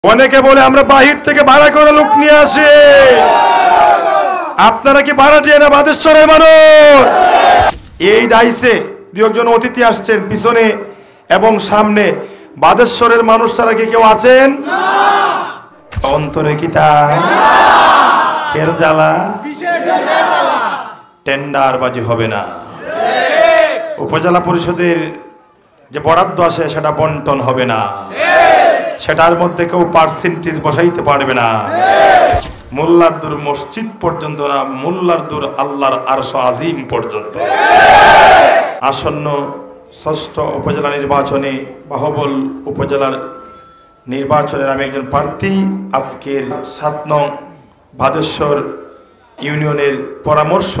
অনেকে বলে আমরা বাহির থেকে ভাড়া করে লোক নিয়ে আসি। আপনারা কি ভাড়াটিয়া না বাদেশ্বরের মানুষ? এই ডাইসে দুই একজন অতিথি আসছেন পিছনে এবং সামনে। বাদেশ্বরের মানুষ ছাড়া কি কেউ আছেন? অন্তরে কি তা খের জ্বালা টেন্ডারবাজি হবে না। উপজেলা পরিষদের যে বরাদ্দ আসে সেটা বন্টন হবে না, সেটার মধ্যে কেউ পার্সেন্টেজ বসাইতে পারবে না। মোল্লারদুর মসজিদ পর্যন্ত না, মোল্লারদুর আল্লাহর আরশ আজিম পর্যন্ত। আসন্ন ষষ্ঠ উপজেলা নির্বাচনে বাহুবল উপজেলার নির্বাচনের আমি একজন প্রার্থী। আজকের ৭ নং বাদেশ্বর ইউনিয়নের পরামর্শ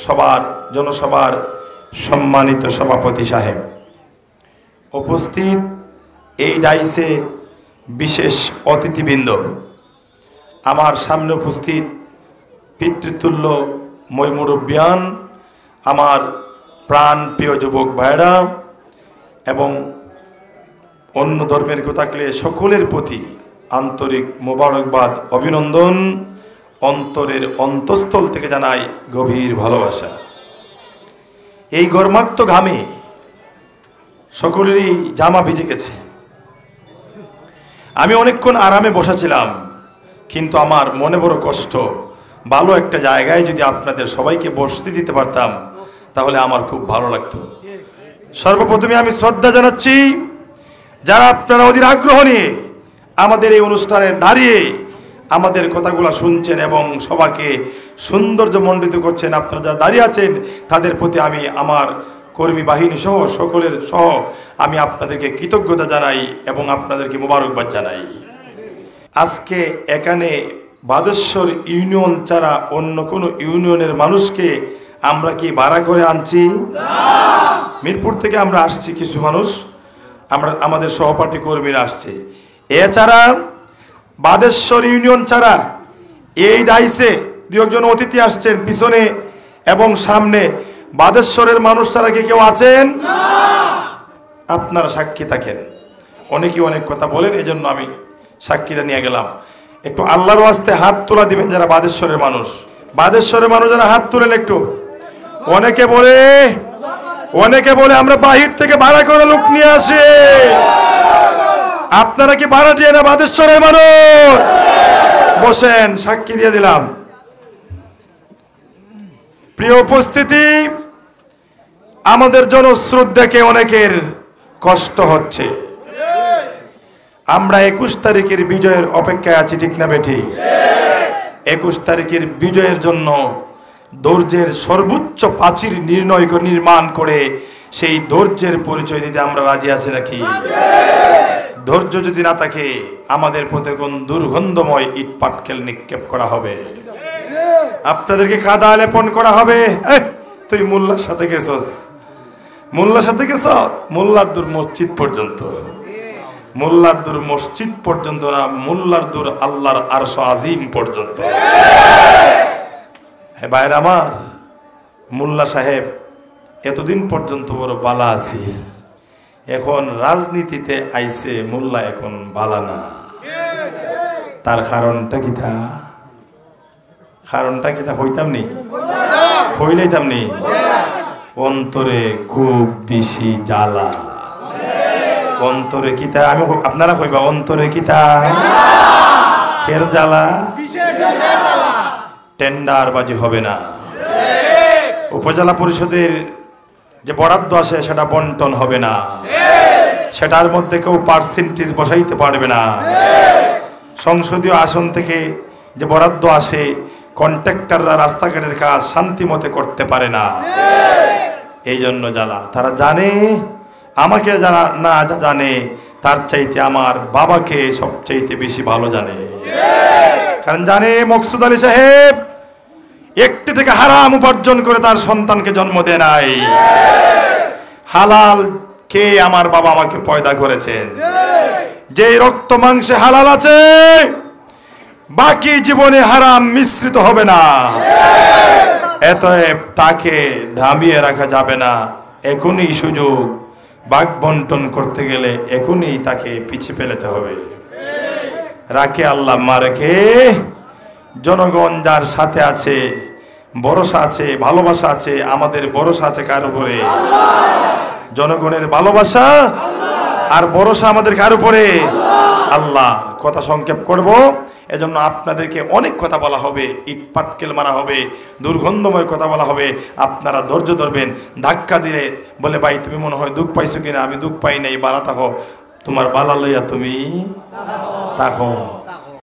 সভার জনসভার সম্মানিত সভাপতি সাহেব উপস্থিত, এই ডাইসে বিশেষ অতিথিবৃন্দ, আমার সামনে উপস্থিত পিতৃতুল্য মুরব্বিয়ান, আমার প্রাণ প্রিয় যুবক ভাইরা এবং অন্য ধর্মের কেউ থাকলে সকলের প্রতি আন্তরিক মোবারকবাদ, অভিনন্দন, অন্তরের অন্তঃস্থল থেকে জানাই গভীর ভালোবাসা। এই গরমাক্ত ঘামে সকলেরই জামা ভিজে গেছে। আমি অনেকক্ষণ আরামে বসেছিলাম, কিন্তু আমার মনে বড় কষ্ট। ভালো একটা জায়গায় যদি আপনাদের সবাইকে বসতে দিতে পারতাম তাহলে আমার খুব ভালো লাগতো। সর্বপ্রথমে আমি শ্রদ্ধা জানাচ্ছি যারা আপনারা অধীর আগ্রহ নিয়ে আমাদের এই অনুষ্ঠানে দাঁড়িয়ে আমাদের কথাগুলো শুনছেন এবং সবাইকে সৌন্দর্যমণ্ডিত করছেন। আপনারা যারা দাঁড়িয়ে আছেন তাদের প্রতি আমি আমার কর্মী বাহিনী সহ সকলের সহ আমি আপনাদেরকে কৃতজ্ঞতা জানাই এবং আপনাদেরকে মোবারকবাদ জানাই। আজকে এখানে বাদেশ্বর ইউনিয়ন ছাড়া অন্য কোনো ইউনিয়নের মানুষকে আমরা কি ভাড়া করে আনছি? মিরপুর থেকে আমরা আসছি কিছু মানুষ, আমরা আমাদের সহপাঠী কর্মীরা আসছে। এছাড়া বাদেশ্বর ইউনিয়ন ছাড়া এই ডাইসে দুই একজন অতিথি আসছেন পিছনে এবং সামনে। বাদেশ্বরের মানুষ ছাড়া কি কেউ আছেন? আপনারা সাক্ষী থাকেন। অনেকেই অনেক কথা বলেন, এজন্য আমি সাক্ষীটা নিয়ে গেলাম। একটু আল্লাহর ওয়াস্তে হাত তোলা দিবেন যারা বাদেশ্বরের মানুষ। বাদেশ্বরের মানুষ যারা হাত তোলেন একটু। অনেকে বলে আমরা বাহির থেকে ভাড়া করে লোক নিয়ে আসি। আপনারা কি ভাড়াটিয়া না বাদেশ্বরের মানুষ? বসেন, সাক্ষী দিয়ে দিলাম। প্রিয় উপস্থিতি, আমাদের জনস্রোত দেখে অনেকের কষ্ট হচ্ছে। আমরা ২১ তারিখের বিজয়ের অপেক্ষায় আছি, ঠিক না বেঠি? ২১ তারিখের বিজয়ের জন্য ধৈর্যের সর্বোচ্চ প্রাচীর নির্মাণ করে সেই ধৈর্যের পরিচয় দিতে আমরা রাজি আছি নাকি? ধৈর্য যদি না থাকে আমাদের প্রতি কোন দুর্গন্ধময় ইট পাটকেল নিক্ষেপ করা হবে, আপনাদেরকে কাদা লেপন করা হবে। তুই মোল্লার সাথে গেছস, মোল্লার সাথে গেছ মোল্লারদুর মসজিদ পর্যন্ত। মোল্লারদুর মসজিদ পর্যন্ত না, মোল্লারদুর আল্লাহর আরশ আজিম পর্যন্ত। হে ভাইরা আমার, মোল্লা সাহেব এতদিন পর্যন্ত বড় বালা আছি, এখন রাজনীতিতে আইছে মোল্লা এখন বালা না। তার কারণটা কি তা? কারণটা কি তা হইতাম নি? হইলাইতাম নি? অন্তরে খুব বেশি জ্বালা। অন্তরে কি তা? আমি আপনারা কইবা অন্তরে কি তা খের জ্বালা টেন্ডারবাজি হবে না। উপজেলা পরিষদের যে বরাদ্দ আসে সেটা বন্টন হবে না, সেটার মধ্যে কেউ পার্সেন্টেজ বসাইতে পারবে না। সংসদীয় আসন থেকে যে বরাদ্দ আসে কন্ট্রাক্টররা রাস্তাঘাটের কাজ শান্তি মতে করতে পারে না। এই জন্য জ্বালা। তারা জানে, আমাকে জানা না জানে তার চাইতে আমার বাবাকে সবচাইতে বেশি ভালো জানে। কারণ জানে মকসুদ আলী সাহেব একটি থেকে হারাম উপার্জন করে তার সন্তানকে জন্ম দেয় নাই। হালাল কে আমার বাবা আমাকে পয়দা করেছেন। যে রক্ত মাংসে হালাল আছে বাকি জীবনে হারাম মিশ্রিত হবে না। এতএব তাকে থামিয়ে রাখা যাবে না। এখনই সুযোগ, ভাগ বন্টন করতে গেলে এখনই তাকে পিছিয়ে ফেলতে হবে। রাখে আল্লাহ মারকে। জনগণ যার সাথে আছে, ভরসা আছে, ভালোবাসা আছে, আমাদের ভরসা আছে কার উপরে? জনগণের ভালোবাসা আর ভরসা আমাদের কার উপরে? আল্লাহ। কথা সংক্ষেপ করব, এজন্য আপনাদেরকে অনেক কথা বলা হবে, ইট পাটকেল মারা হবে, দুর্গন্ধময় কথা বলা হবে, আপনারা ধৈর্য ধরবেন। ধাক্কা দিলে বলে ভাই তুমি মনে হয় দুঃখ পাইছো কিনা, আমি দুঃখ পাই নাই, বালা থাকো, তোমার বালা লইয়া তুমি থাকো।